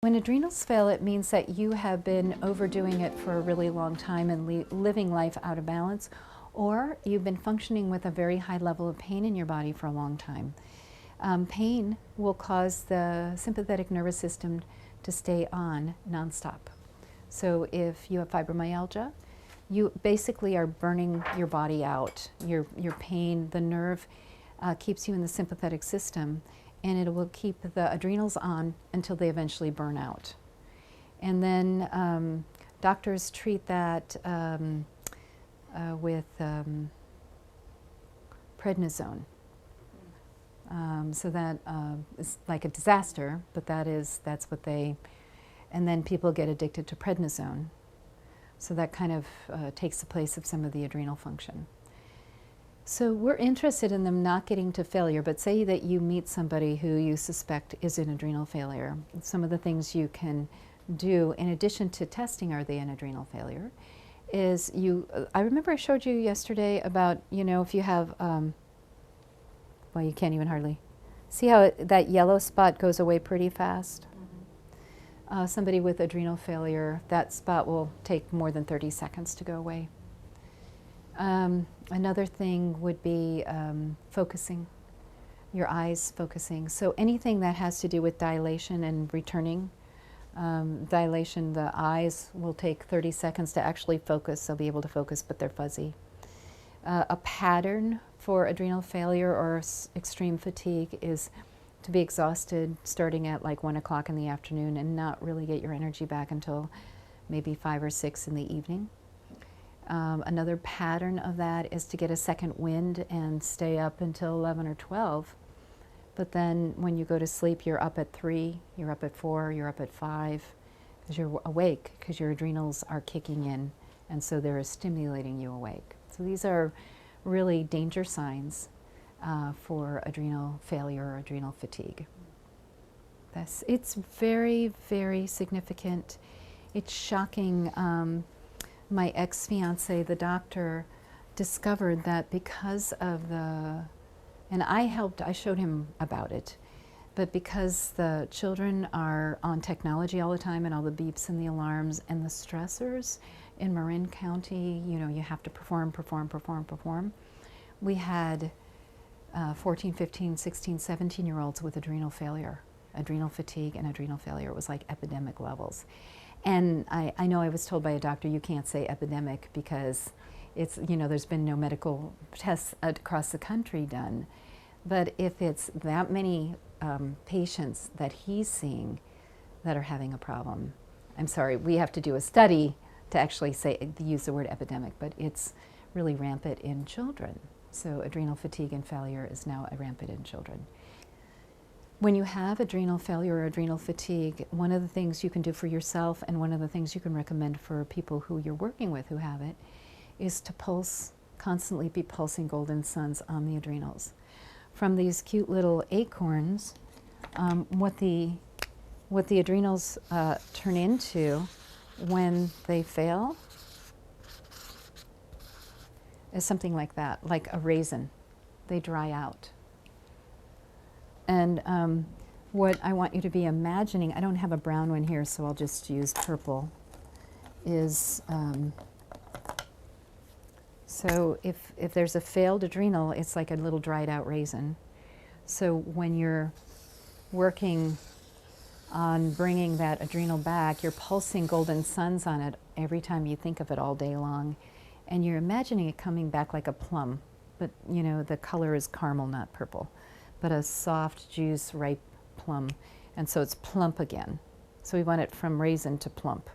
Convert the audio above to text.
When adrenals fail, it means that you have been overdoing it for a really long time and living life out of balance, or you've been functioning with a very high level of pain in your body for a long time. Pain will cause the sympathetic nervous system to stay on nonstop. So if you have fibromyalgia, you basically are burning your body out. Your pain, the nerve keeps you in the sympathetic system, and it will keep the adrenals on until they eventually burn out. And then doctors treat that with prednisone. So that is like a disaster, but that's what they, and then people get addicted to prednisone. So that kind of takes the place of some of the adrenal function. So we're interested in them not getting to failure, but say that you meet somebody who you suspect is in adrenal failure. Some of the things you can do, in addition to testing are they in adrenal failure, is I remember I showed you yesterday about, if you have, well, you can't even hardly, see how that yellow spot goes away pretty fast? Mm-hmm. Somebody with adrenal failure, that spot will take more than 30 seconds to go away. Another thing would be focusing, your eyes focusing. So anything that has to do with dilation and returning dilation, the eyes will take 30 seconds to actually focus. They'll be able to focus, but they're fuzzy. A pattern for adrenal failure or extreme fatigue is to be exhausted starting at like 1 o'clock in the afternoon and not really get your energy back until maybe 5 or 6 in the evening. Another pattern of that is to get a second wind and stay up until 11 or 12. But then when you go to sleep, you're up at 3, you're up at 4, you're up at 5, because you're awake, because your adrenals are kicking in, and so they're stimulating you awake. So these are really danger signs for adrenal failure or adrenal fatigue. It's very, very significant. It's shocking. My ex-fiance, the doctor, discovered that because of and I showed him about it, but because the children are on technology all the time and all the beeps and the alarms and the stressors in Marin County, you have to perform. We had 14, 15, 16, 17-year-olds with adrenal failure, adrenal fatigue and adrenal failure. It was like epidemic levels. And I know I was told by a doctor, you can't say epidemic because it's, there's been no medical tests across the country done. But if it's that many patients that he's seeing that are having a problem, I'm sorry, we have to do a study to actually use the word epidemic, but it's really rampant in children. So adrenal fatigue and failure is now rampant in children. When you have adrenal failure or adrenal fatigue, one of the things you can do for yourself and one of the things you can recommend for people who you're working with who have it is to constantly be pulsing golden suns on the adrenals. From these cute little acorns, what the adrenals turn into when they fail is something like that, like a raisin. They dry out. And what I want you to be imagining, I don't have a brown one here, so I'll just use purple, is, so if there's a failed adrenal, it's like a little dried out raisin. So when you're working on bringing that adrenal back, you're pulsing golden suns on it every time you think of it all day long. And you're imagining it coming back like a plum, but the color is caramel, not purple, but a soft juice, ripe plum. And so it's plump again. So we want it from raisin to plump.